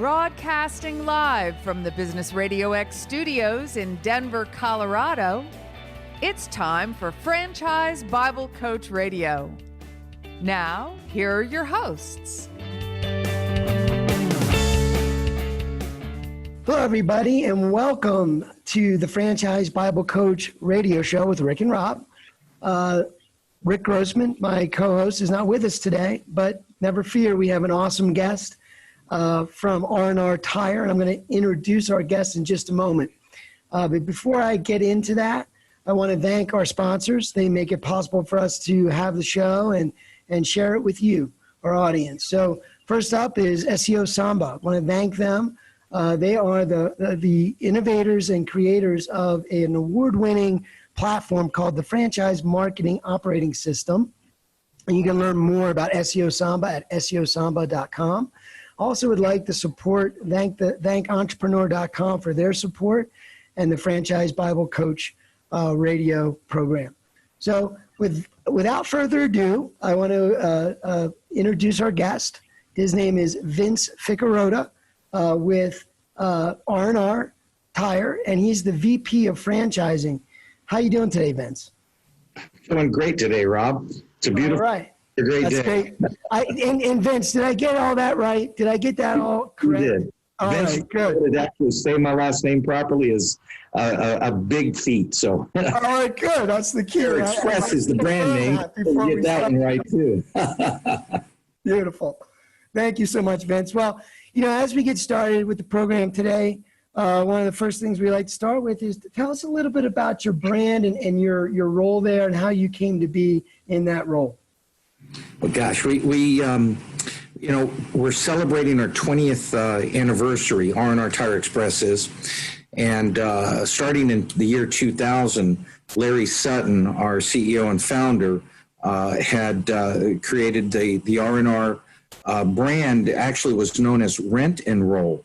Broadcasting live from the Business RadioX studios in Denver, Colorado, it's time for Franchise Bible Coach Radio. Now, here are your hosts. Hello, everybody, and welcome to the Franchise Bible Coach Radio Show with Rick and Rob. Rick Grossman, my co-host, is not with us today, but never fear, we have an awesome guest from RNR Tire, and I'm going to introduce our guest in just a moment. But before I get into that, I want to thank our sponsors. They make it possible for us to have the show and share it with you, our audience. So first up is SEO Samba. I want to thank them. They are the innovators and creators of an award-winning platform called the Franchise Marketing Operating System. And you can learn more about SEO Samba at seosamba.com. Also would like to thank entrepreneur.com for their support and the Franchise Bible Coach radio program. So without further ado, I want to introduce our guest. His name is Vince Ficarrotta with RNR Tire, and he's the VP of Franchising. How you doing today, Vince? Doing great today, Rob. It's a beautiful, all right. A great That's day. Great. And Vince, did I get all that right? Did I get that all correct? You did. All Vince, right, good. to actually say my last name properly is a big feat. So, all right, good. That's the key. Tire Express is the brand name. You get that one right too. Beautiful. Thank you so much, Vince. Well, as we get started with the program today, one of the first things we like to start with is to tell us a little bit about your brand and your role there and how you came to be in that role. Well, gosh, we're celebrating our 20th anniversary, RNR Tire Express is, and starting in the year 2000, Larry Sutton, our CEO and founder, had created the RNR brand. Actually was known as Rent and Roll,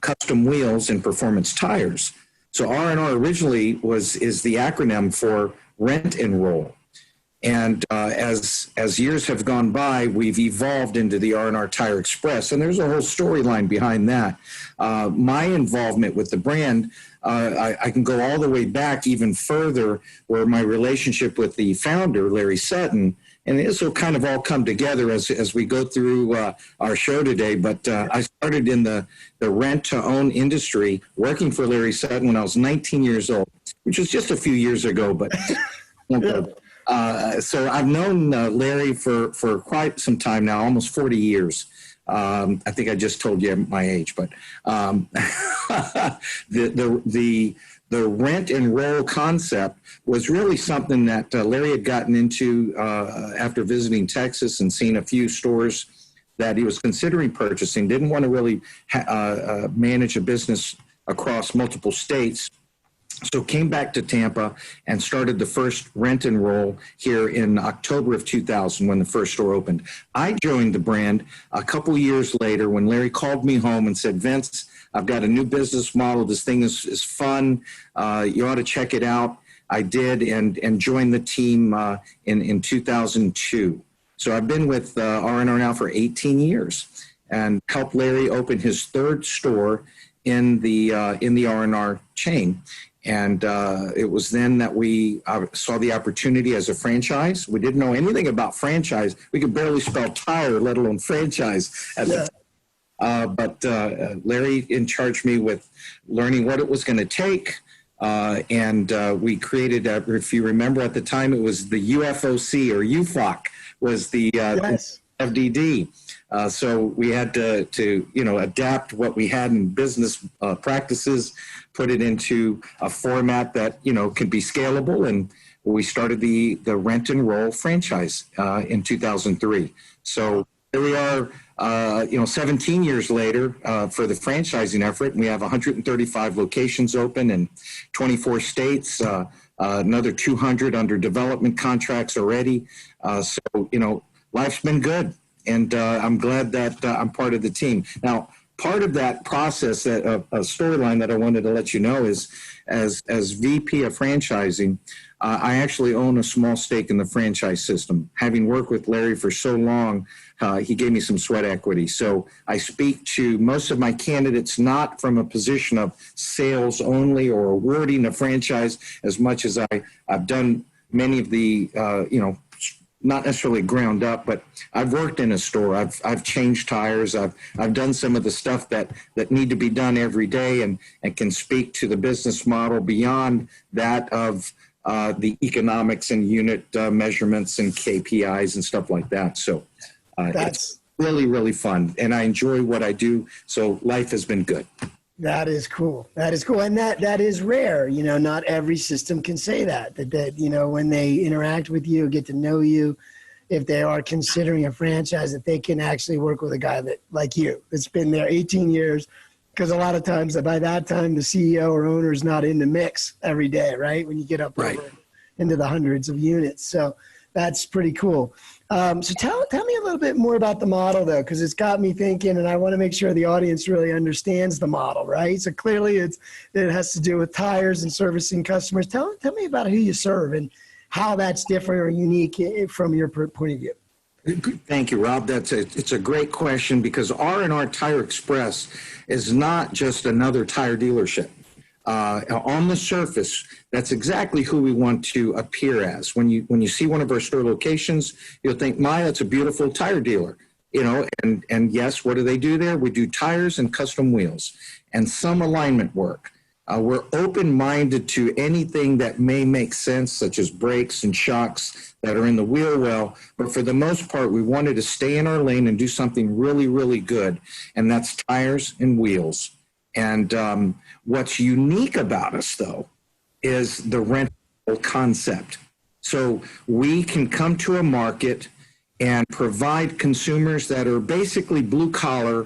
custom wheels and performance tires. So RNR originally is the acronym for Rent and Roll. And as years have gone by, we've evolved into the RNR Tire Express, and there's a whole storyline behind that. My involvement with the brand, I can go all the way back even further, where my relationship with the founder, Larry Sutton, and this will kind of all come together as we go through our show today. But I started in the rent-to-own industry, working for Larry Sutton when I was 19 years old, which was just a few years ago, but. So I've known Larry for quite some time now, almost 40 years. I think I just told you my age, but the rent and roll concept was really something that Larry had gotten into after visiting Texas and seeing a few stores that he was considering purchasing. Didn't want to really manage a business across multiple states. So came back to Tampa and started the first Rent and Roll here in October of 2000 when the first store opened. I joined the brand a couple years later when Larry called me home and said, Vince, I've got a new business model. This thing is fun. You ought to check it out. I did and joined the team in 2002. So I've been with RNR now for 18 years and helped Larry open his third store in the RNR chain. And it was then that we saw the opportunity as a franchise. We didn't know anything about franchise. We could barely spell tire, let alone franchise at the time. But Larry charged me with learning what it was going to take. And we created, if you remember at the time, it was the UFOC or UFOC was the FDD. So we had to adapt what we had in business practices, put it into a format that, could be scalable. And we started the Rent and Roll franchise in 2003. So here we are, 17 years later for the franchising effort. And we have 135 locations open in 24 states, another 200 under development contracts already. So, life's been good. And I'm glad that I'm part of the team. Now, part of that process, that a storyline that I wanted to let you know is, as VP of franchising, I actually own a small stake in the franchise system. Having worked with Larry for so long, he gave me some sweat equity. So I speak to most of my candidates not from a position of sales only or awarding a franchise, as much as I've done many of the, not necessarily ground up, but I've worked in a store. I've changed tires. I've done some of the stuff that need to be done every day, and can speak to the business model beyond that of the economics and unit measurements and KPIs and stuff like that. So it's really, really fun, and I enjoy what I do. So life has been good. That is cool. That is cool. And that is rare. Not every system can say that when they interact with you, get to know you, if they are considering a franchise, that they can actually work with a guy that, like you, that's been there 18 years. Because a lot of times by that time, the CEO or owner is not in the mix every day, right? When you get up over into the hundreds of units. So that's pretty cool. So tell me a little bit more about the model, though, because it's got me thinking, and I want to make sure the audience really understands the model, right? So clearly it has to do with tires and servicing customers. Tell me about who you serve and how that's different or unique from your point of view. Thank you, Rob. It's a great question, because RNR Tire Express is not just another tire dealership. On the surface, that's exactly who we want to appear as. When you see one of our store locations, you'll think, that's a beautiful tire dealer. And yes, what do they do there? We do tires and custom wheels and some alignment work. We're open-minded to anything that may make sense, such as brakes and shocks that are in the wheel well. But for the most part, we wanted to stay in our lane and do something really, really good. And that's tires and wheels. And what's unique about us, though, is the rental concept. So we can come to a market and provide consumers that are basically blue collar,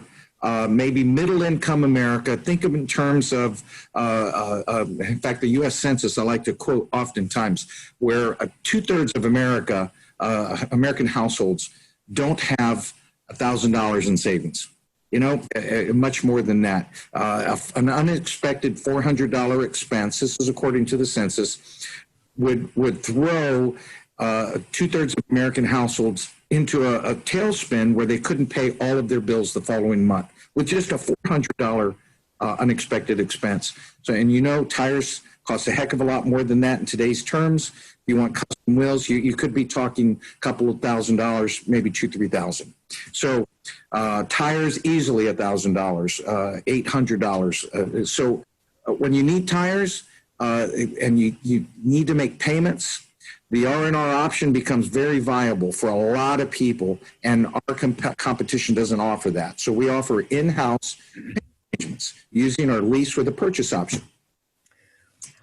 maybe middle income America. Think of it in terms of, in fact, the U.S. Census, I like to quote oftentimes, where 2/3 of American households don't have $1,000 in savings. Much more than that. An unexpected $400 expense, this is according to the census, would throw 2/3 of American households into a tailspin where they couldn't pay all of their bills the following month with just a $400 unexpected expense. So, and tires cost a heck of a lot more than that in today's terms. If you want custom wheels, you could be talking a couple of $1,000, maybe $2,000-3,000. So tires easily $1,000, $800. So when you need tires and you need to make payments, the R&R option becomes very viable for a lot of people, and our competition doesn't offer that. So we offer in-house arrangements using our lease with a purchase option.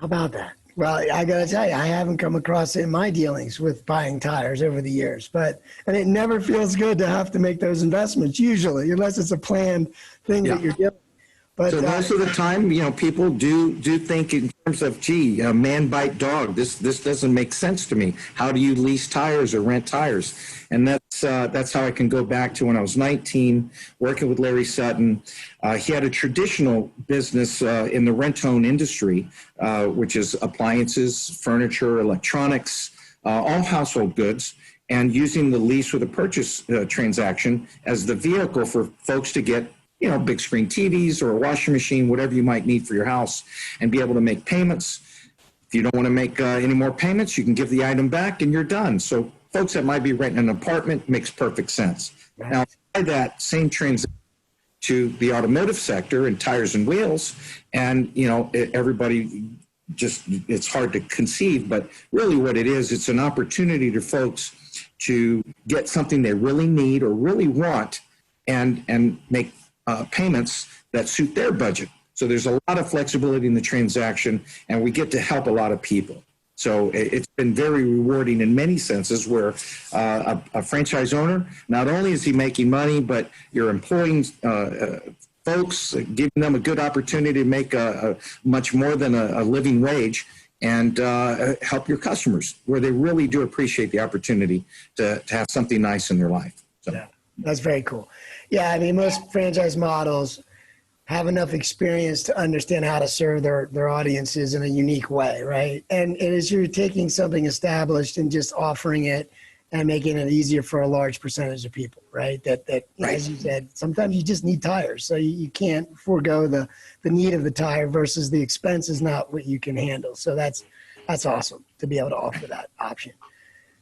How about that? Well, I got to tell you, I haven't come across it in my dealings with buying tires over the years, and it never feels good to have to make those investments usually, unless it's a planned thing that you're doing. But so most of the time, people do think in terms of, man bite dog. This doesn't make sense to me. How do you lease tires or rent tires? And that's how I can go back to when I was 19, working with Larry Sutton. He had a traditional business in the rent-own industry, which is appliances, furniture, electronics, all household goods, and using the lease with a purchase transaction as the vehicle for folks to get big screen TVs or a washing machine, whatever you might need for your house, and be able to make payments. If you don't want to make any more payments, you can give the item back and you're done. So folks that might be renting an apartment, makes perfect sense. Right. Now, apply that same transition to the automotive sector and tires and wheels, and everybody it's hard to conceive, but really what it is, it's an opportunity to folks to get something they really need or really want and make payments that suit their budget. So there's a lot of flexibility in the transaction, and we get to help a lot of people. So it's been very rewarding in many senses, where a franchise owner, not only is he making money, but you're employing folks, giving them a good opportunity to make a much more than a living wage, and help your customers, where they really do appreciate the opportunity to have something nice in their life. So. Yeah, that's very cool. Yeah, I mean, most franchise models, have enough experience to understand how to serve their audiences in a unique way, right? And as you're taking something established and just offering it and making it easier for a large percentage of people, right? That Right. As you said, sometimes you just need tires. So you can't forego the need of the tire versus the expense is not what you can handle. So that's awesome to be able to offer that option.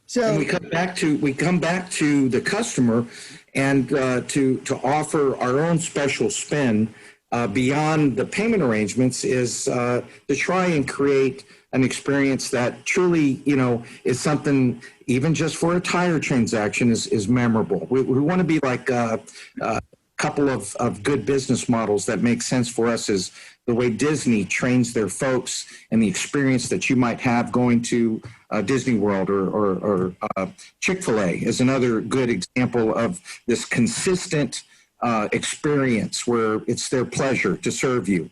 So And we come back to the customer and to offer our own special spin beyond the payment arrangements is to try and create an experience that truly, is something, even just for a tire transaction, is memorable. We want to be like a couple of good business models that make sense for us is the way Disney trains their folks and the experience that you might have going to Disney World or Chick-fil-A is another good example of this consistent experience where it's their pleasure to serve you.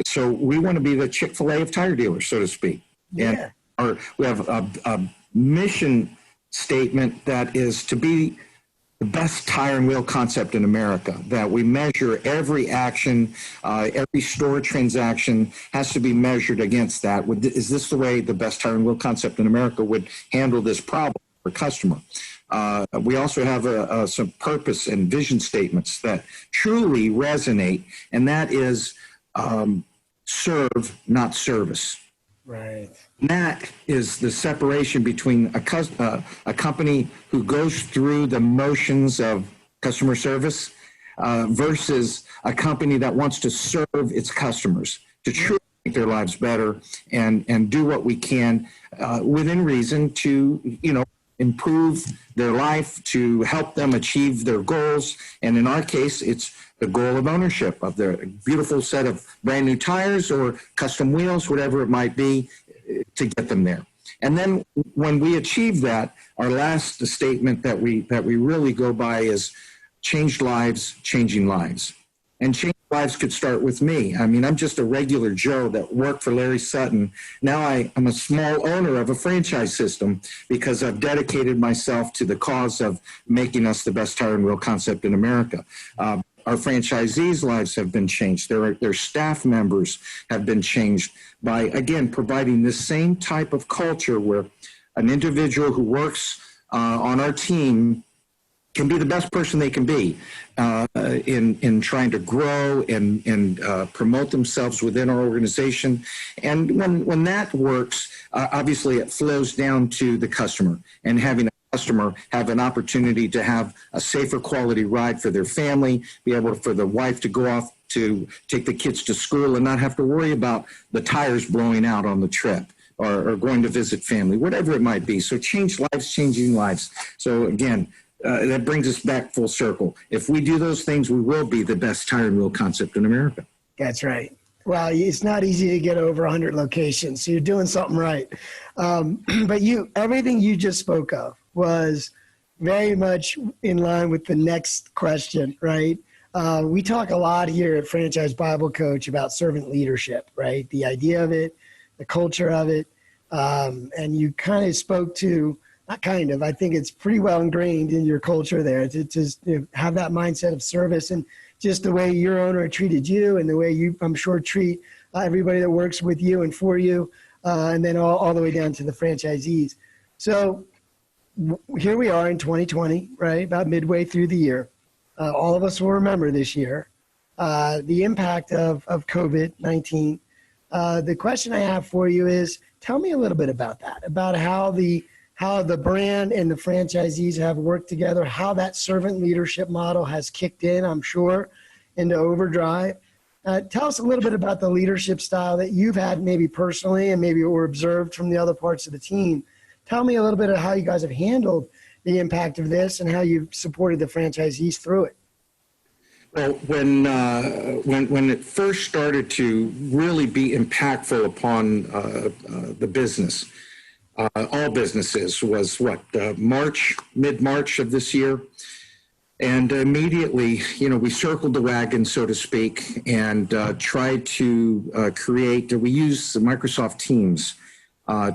So we want to be the Chick-fil-A of tire dealers, so to speak. Yeah. And we have a mission statement that is to be the best tire and wheel concept in America, that we measure every action, every store transaction has to be measured against that. Is this the way the best tire and wheel concept in America would handle this problem for a customer? We also have some purpose and vision statements that truly resonate, and that is serve, not service. right. And that is the separation between a company who goes through the motions of customer service versus a company that wants to serve its customers, to truly make their lives better and do what we can within reason to, improve their life, to help them achieve their goals. And in our case, it's the goal of ownership of their beautiful set of brand new tires or custom wheels, whatever it might be, to get them there. And then when we achieve that, our last statement that we really go by is changed lives, changing lives. And changed lives could start with me. I mean, I'm just a regular Joe that worked for Larry Sutton. Now I'm a small owner of a franchise system because I've dedicated myself to the cause of making us the best tire and wheel concept in America. Our franchisees' lives have been changed. Their staff members have been changed by, again, providing this same type of culture where an individual who works on our team can be the best person they can be in trying to grow and promote themselves within our organization. And when that works, obviously it flows down to the customer, and having a customer have an opportunity to have a safer quality ride for their family, be able for the wife to go off to take the kids to school and not have to worry about the tires blowing out on the trip. Or going to visit family, whatever it might be. So change lives, changing lives. So again, that brings us back full circle. If we do those things, we will be the best tire and wheel concept in America. That's right. Well, it's not easy to get over 100 locations, so you're doing something right. But everything you just spoke of was very much in line with the next question, right? We talk a lot here at Franchise Bible Coach about servant leadership, right? The idea of it, the culture of it, and you kind of spoke to, not kind of, I think it's pretty well ingrained in your culture there to have that mindset of service, and just the way your owner treated you and the way you, I'm sure, treat everybody that works with you and for you, and then all the way down to the franchisees. So here we are in 2020, right, about midway through the year. All of us will remember this year the impact of COVID-19. The question I have for you is, tell me a little bit about that, about how the brand and the franchisees have worked together, how that servant leadership model has kicked in, I'm sure, into overdrive. Tell us a little bit about the leadership style that you've had maybe personally and maybe or observed from the other parts of the team. Tell me a little bit of how you guys have handled the impact of this and how you've supported the franchisees through it. Well, when it first started to really be impactful upon the business, all businesses, was mid-March of this year. And immediately, we circled the wagon, so to speak, and tried to we use Microsoft Teams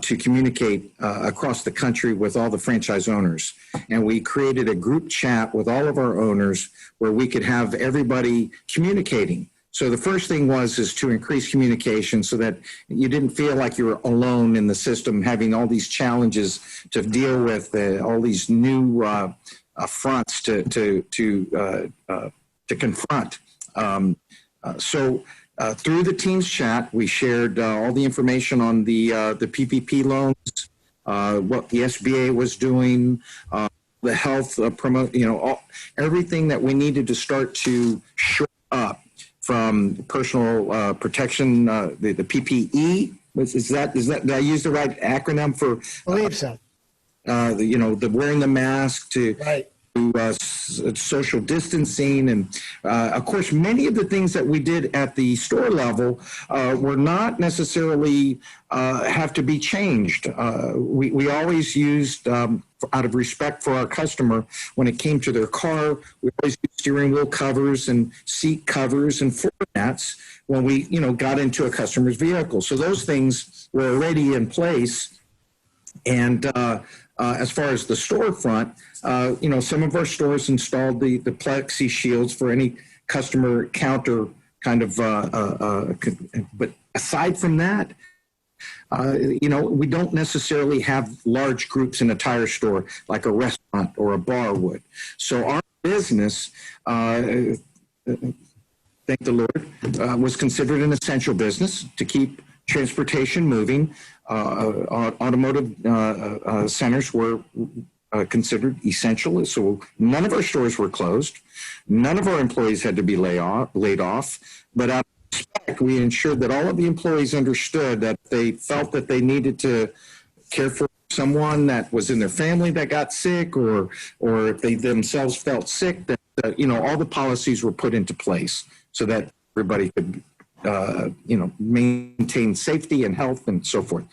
to communicate across the country with all the franchise owners. And we created a group chat with all of our owners where we could have everybody communicating So the first thing is to increase communication so that you didn't feel like you were alone in the system, having all these challenges to deal with, all these new fronts to confront. So through the Teams chat, we shared all the information on the PPP loans, what the SBA was doing, the health promote, everything that we needed to start to shore up, from personal protection, the PPE. Is that did I use the right acronym for? I believe so. The wearing the mask to. Right. Social distancing, and of course many of the things that we did at the store level were not necessarily have to be changed. We always used, out of respect for our customer, when it came to their car, we always used steering wheel covers and seat covers and floor mats when we got into a customer's vehicle. So those things were already in place. And as far as the storefront, some of our stores installed the plexi shields for any customer counter kind of, but aside from that, we don't necessarily have large groups in a tire store like a restaurant or a bar would. So our business, thank the Lord, was considered an essential business to keep transportation moving. Automotive centers were considered essential, so none of our stores were closed. None of our employees had to be laid off, but out of respect, we ensured that all of the employees understood that they felt that they needed to care for someone that was in their family that got sick, or if they themselves felt sick, that all the policies were put into place so that everybody could maintain safety and health and so forth.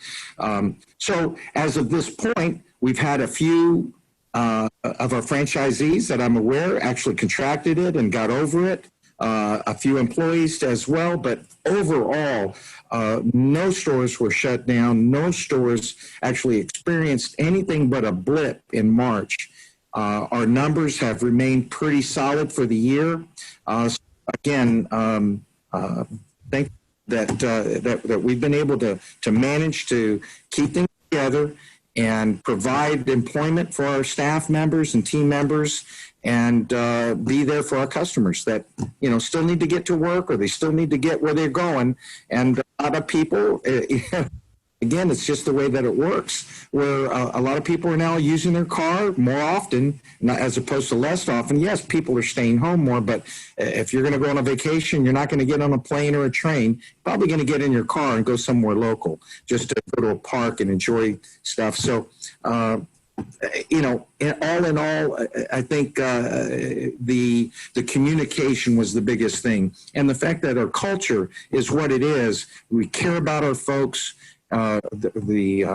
So as of this point, we've had a few of our franchisees that I'm aware actually contracted it and got over it. A few employees as well, but overall, no stores were shut down. No stores actually experienced anything but a blip in March. Our numbers have remained pretty solid for the year. Again, thank that we've been able to manage to keep things together and provide employment for our staff members and team members, and be there for our customers that still need to get to work, or they still need to get where they're going. And a lot of people, again, it's just the way that it works, where a lot of people are now using their car more often, as opposed to less often. Yes, people are staying home more, but if you're going to go on a vacation, you're not going to get on a plane or a train. You're probably going to get in your car and go somewhere local, just to go to a park and enjoy stuff. So, all in all, I think the communication was the biggest thing. And the fact that our culture is what it is, we care about our folks. The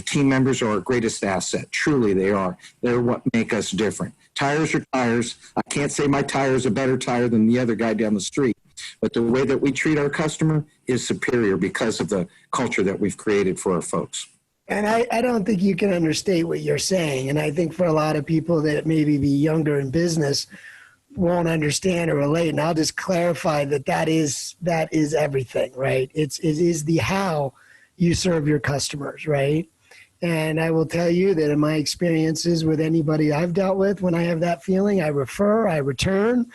team members are our greatest asset. Truly, they are. They're what make us different. Tires are tires. I can't say my tire is a better tire than the other guy down the street, but the way that we treat our customer is superior because of the culture that we've created for our folks. And I don't think you can understate what you're saying. And I think for a lot of people that maybe be younger in business won't understand or relate. And I'll just clarify that is everything, right? It is the how you serve your customers, right? And I will tell you that in my experiences with anybody I've dealt with, when I have that feeling, I refer, I return,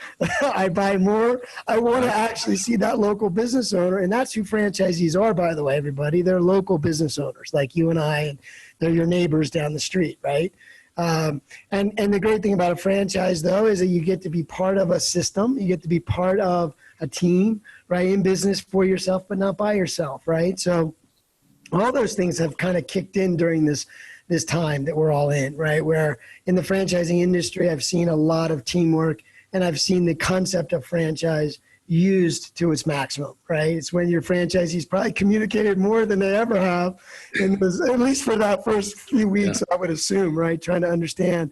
I buy more. I want to actually see that local business owner. And that's who franchisees are, by the way, everybody. They're local business owners like you and I, and they're your neighbors down the street, right? And the great thing about a franchise, though, is that you get to be part of a system. You get to be part of a team, right, in business for yourself, but not by yourself, right? So all those things have kind of kicked in during this time that we're all in, right? Where in the franchising industry, I've seen a lot of teamwork, and I've seen the concept of franchise used to its maximum, right? It's when your franchisees probably communicated more than they ever have, and was, at least for that first few weeks, I would assume, right? Trying to understand.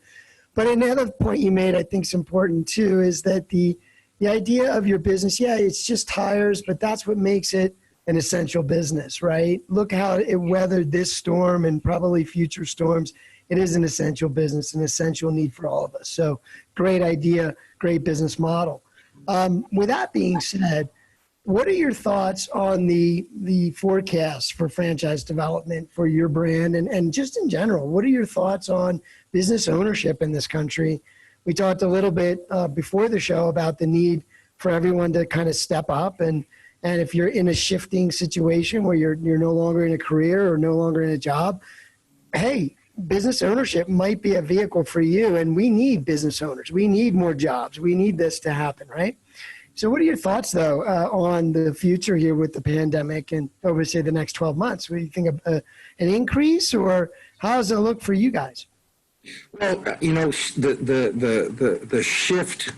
But another point you made, I think is important too, is that the idea of your business, it's just tires, but that's what makes it an essential business, right? Look how it weathered this storm and probably future storms. It is an essential business, an essential need for all of us. So great idea, great business model. With that being said, what are your thoughts on the forecast for franchise development for your brand and just in general? What are your thoughts on business ownership in this country? We talked a little bit before the show about the need for everyone to kind of step up. And if you're in a shifting situation where you're no longer in a career or no longer in a job, hey, business ownership might be a vehicle for you. And we need business owners. We need more jobs. We need this to happen, right? So what are your thoughts, though, on the future here with the pandemic and over, say, the next 12 months? What do you think of an increase, or how does it look for you guys? Well, the shift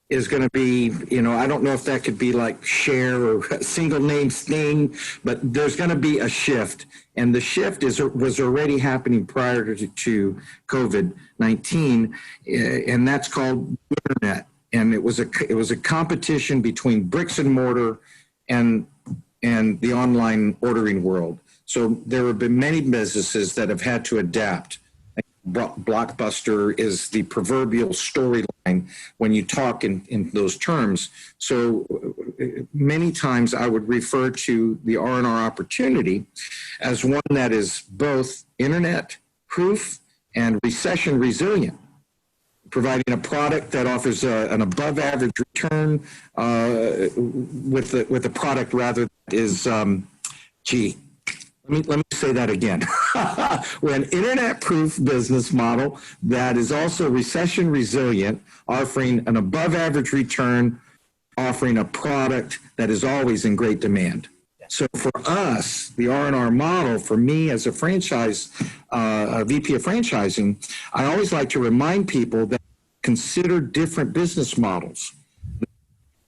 is going to be, I don't know if that could be like share or a single name thing, but there's going to be a shift. And the shift was already happening prior to COVID-19, and that's called internet. And it was a competition between bricks and mortar and the online ordering world. So there have been many businesses that have had to adapt. Blockbuster is the proverbial storyline when you talk in those terms. So many times I would refer to the RNR opportunity as one that is both internet proof and recession resilient, providing a product that offers an above average return with a product rather that is, let me say that again. We're an internet-proof business model that is also recession resilient, offering an above-average return, offering a product that is always in great demand. So for us, the R&R model, for me as a franchise, a VP of franchising, I always like to remind people that consider different business models.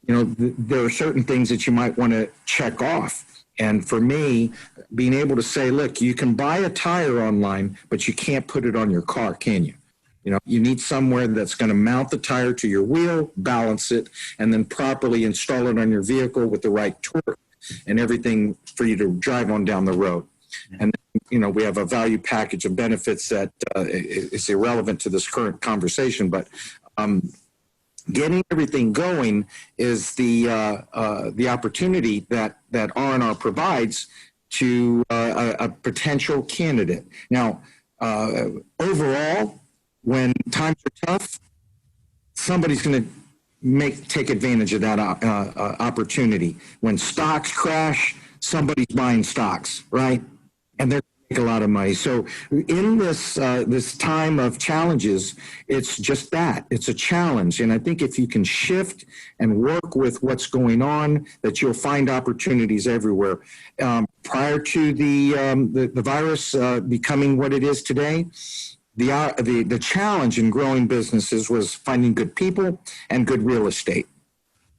There are certain things that you might want to check off. And for me, being able to say, look, you can buy a tire online, but you can't put it on your car, can you? You need somewhere that's going to mount the tire to your wheel, balance it, and then properly install it on your vehicle with the right torque and everything for you to drive on down the road. And, we have a value package of benefits that is irrelevant to this current conversation, but getting everything going is the opportunity that R&R provides to a potential candidate. Now, overall, when times are tough, somebody's going to take advantage of that opportunity. When stocks crash, somebody's buying stocks, right? And they're going to make a lot of money. So in this time of challenges, it's just that. It's a challenge. And I think if you can shift and work with what's going on, that you'll find opportunities everywhere. Prior to the virus becoming what it is today, the challenge in growing businesses was finding good people and good real estate.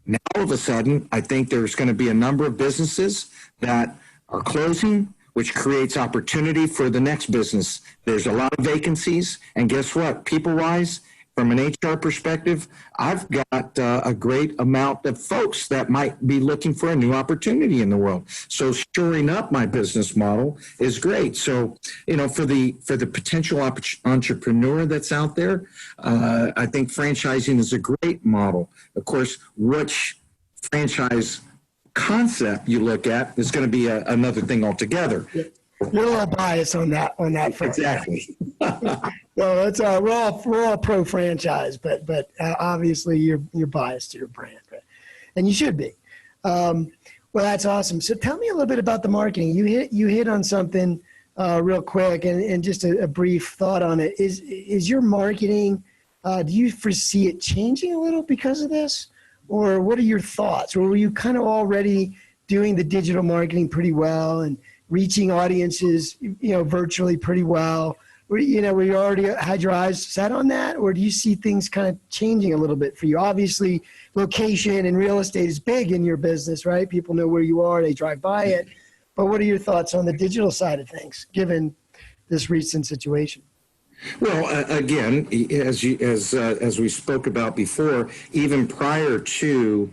Now, all of a sudden, I think there's going to be a number of businesses that are closing, which creates opportunity for the next business. There's a lot of vacancies, and guess what? People-wise, from an HR perspective, I've got a great amount of folks that might be looking for a new opportunity in the world. So shoring up my business model is great. So, for the potential entrepreneur that's out there, I think franchising is a great model. Of course, which franchise concept you look at is going to be another thing altogether. You're a little biased on that front. Exactly. Well, it's we're all pro franchise, but obviously you're biased to your brand, right? And you should be. Well, that's awesome. So tell me a little bit about the marketing. You hit on something real quick, and just a brief thought on it. Is your marketing? Do you foresee it changing a little because of this? Or what are your thoughts? Or were you kind of already doing the digital marketing pretty well and reaching audiences, virtually pretty well? Were you already had your eyes set on that? Or do you see things kind of changing a little bit for you? Obviously, location and real estate is big in your business, right? People know where you are, they drive by it. But what are your thoughts on the digital side of things, given this recent situation? Well, again, as we spoke about before, even prior to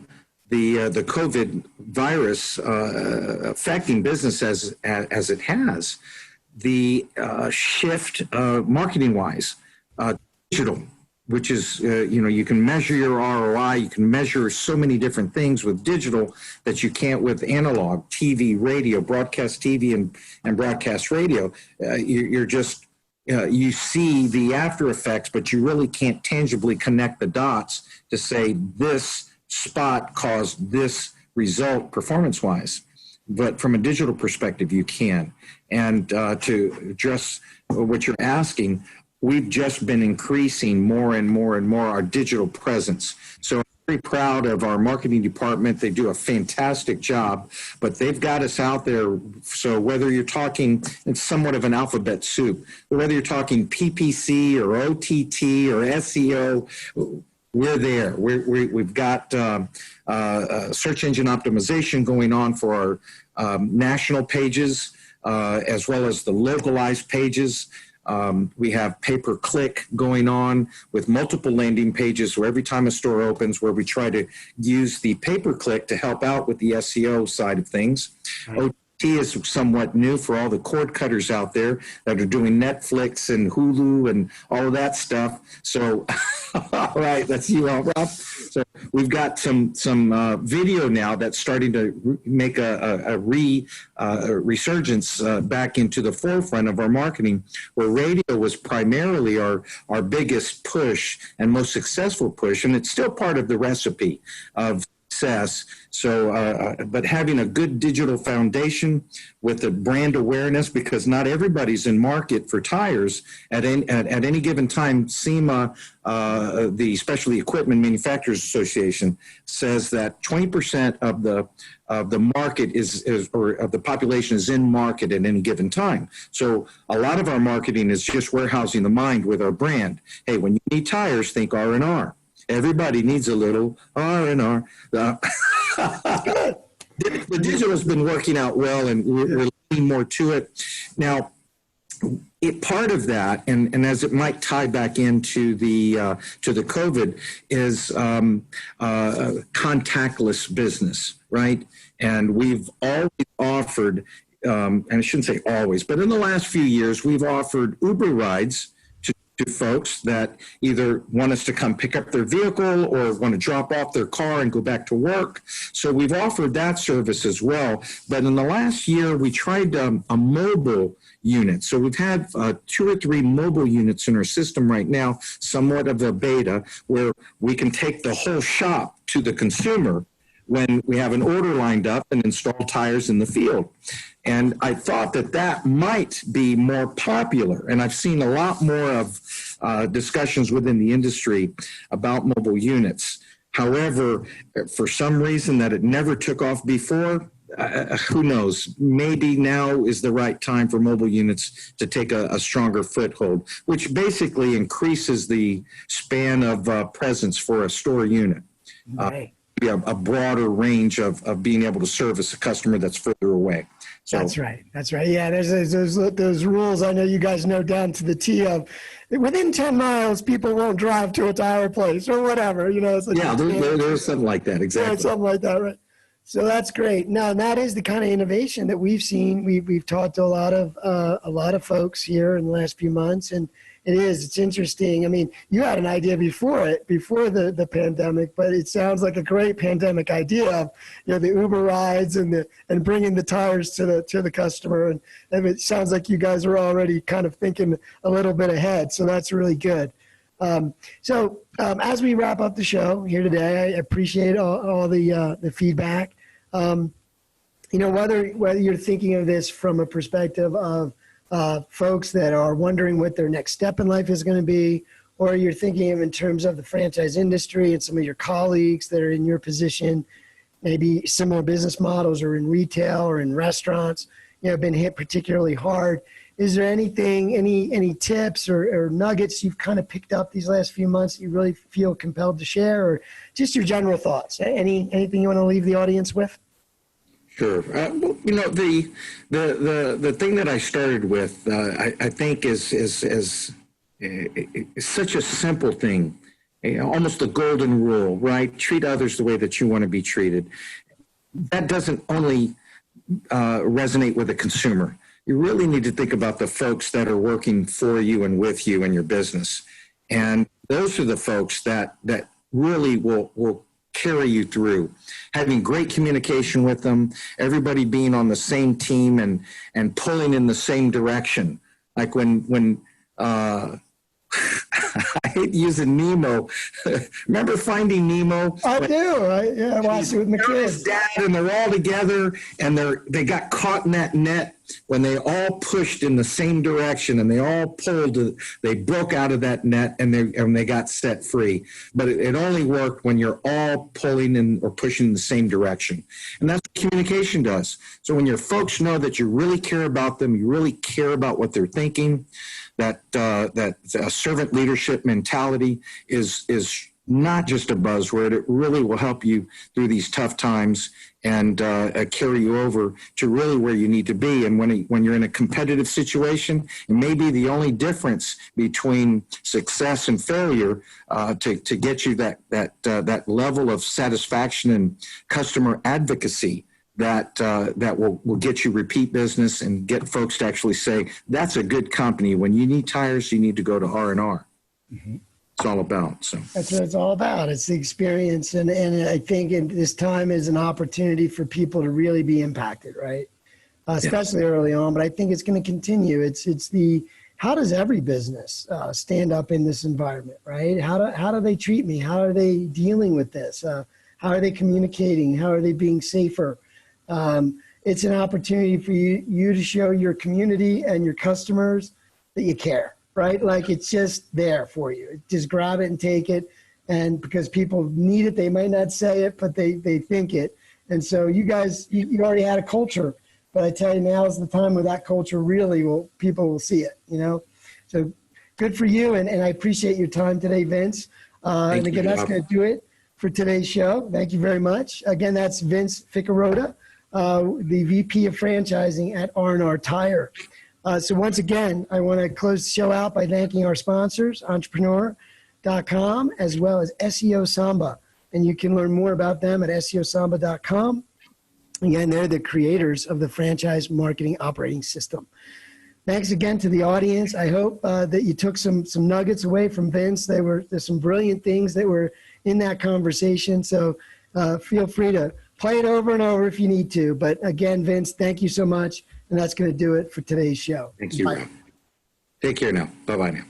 the COVID virus affecting business as it has, the shift marketing-wise, digital which is, you can measure your ROI. You can measure so many different things with digital that you can't with analog, TV, radio, broadcast TV and broadcast radio. You see the after effects, but you really can't tangibly connect the dots to say this spot caused this result performance-wise. But from a digital perspective, you can. And to address what you're asking, we've just been increasing more and more and more our digital presence. So I'm very proud of our marketing department. They do a fantastic job, but they've got us out there. So whether you're talking, it's somewhat of an alphabet soup, whether you're talking PPC or OTT or SEO, we're there. We've got search engine optimization going on for our national pages, as well as the localized pages. We have pay-per-click going on with multiple landing pages. So every time a store opens, where we try to use the pay-per-click to help out with the SEO side of things. Right. OTT is somewhat new for all the cord cutters out there that are doing Netflix and Hulu and all of that stuff. So, all right, that's you, Rob. So we've got some video now that's starting to make a resurgence back into the forefront of our marketing, where radio was primarily our biggest push and most successful push, and it's still part of the recipe of success. So, but having a good digital foundation with the brand awareness, because not everybody's in market for tires at any given time. SEMA, the Specialty Equipment Manufacturers Association, says that 20% of the market or of the population is in market at any given time. So a lot of our marketing is just warehousing the mind with our brand. Hey, when you need tires, think RNR. Everybody needs a little R&R. The digital has been working out well, and we're leaning more to it. Now, part of that, and as it might tie back into the COVID, is contactless business, right? And we've always offered, and I shouldn't say always, but in the last few years, we've offered Uber rides to folks that either want us to come pick up their vehicle or want to drop off their car and go back to work. So we've offered that service as well. But in the last year, we tried a mobile unit. So we've had 2 or 3 mobile units in our system right now, somewhat of a beta, where we can take the whole shop to the consumer when we have an order lined up and install tires in the field. And I thought that might be more popular. And I've seen a lot more of discussions within the industry about mobile units. However, for some reason that it never took off before, who knows? Maybe now is the right time for mobile units to take a stronger foothold, which basically increases the span of presence for a store unit. Right. A broader range of being able to service a customer that's further away. So, That's right. Yeah, there's those rules I know you guys know down to the T of within 10 miles, people won't drive to a tire place or whatever. It's like, yeah, there's something like that. Exactly. Yeah, something like that, right? So that's great. Now, that is the kind of innovation that we've seen. We've talked to a lot of folks here in the last few months, and it's interesting. I mean, you had an idea before the pandemic, but it sounds like a great pandemic idea of, the Uber rides and bringing the tires to the customer. And it sounds like you guys are already kind of thinking a little bit ahead. So that's really good. So as we wrap up the show here today, I appreciate all the feedback. Whether you're thinking of this from a perspective of folks that are wondering what their next step in life is going to be, or you're thinking of in terms of the franchise industry and some of your colleagues that are in your position, maybe similar business models or in retail or in restaurants, been hit particularly hard. Is there anything, any tips or nuggets you've kind of picked up these last few months that you really feel compelled to share, or just your general thoughts? Anything you want to leave the audience with? Sure. The thing that I started with, I think is such a simple thing, almost the golden rule, right? Treat others the way that you want to be treated. That doesn't only resonate with the consumer. You really need to think about the folks that are working for you and with you in your business. And those are the folks that really will carry you through. Having great communication with them, everybody being on the same team and pulling in the same direction. Like when I hate using Nemo. Remember Finding Nemo? I do. I watched it with my kids. Dad, and they're all together, and they got caught in that net when they all pushed in the same direction, and they all pulled. They broke out of that net, and they got set free. But it only worked when you're all pulling in or pushing in the same direction, and that's what communication does. So when your folks know that you really care about them, you really care about what they're thinking, that servant leadership mentality is not just a buzzword. It really will help you through these tough times and carry you over to really where you need to be. And when you're in a competitive situation, it may be the only difference between success and failure to get you that level of satisfaction and customer advocacy that will get you repeat business and get folks to actually say, that's a good company. When you need tires, you need to go to RNR. Mm-hmm. It's all about. So that's what it's all about. It's the experience. And I think this time is an opportunity for people to really be impacted, right? Especially early on, but I think it's going to continue. It's how does every business stand up in this environment, right? How do they treat me? How are they dealing with this? How are they communicating? How are they being safer? It's an opportunity for you to show your community and your customers that you care, right? Like it's just there for you. Just grab it and take it. And because people need it, they might not say it, but they think it. And so you guys, you already had a culture, but I tell you, now is the time where that culture really people will see it, So good for you. And I appreciate your time today, Vince. And again, that's going to do it for today's show. Thank you very much. Again, that's Vince Ficarrotta, the VP of Franchising at RNR Tire. So once again, I want to close the show out by thanking our sponsors, entrepreneur.com, as well as SEO Samba. And you can learn more about them at SEOSamba.com. Again, they're the creators of the franchise marketing operating system. Thanks again to the audience. I hope that you took some nuggets away from Vince. There's some brilliant things that were in that conversation. So feel free to play it over and over if you need to. But again, Vince, thank you so much. And that's going to do it for today's show. Thank you. Bye. Take care now. Bye-bye now.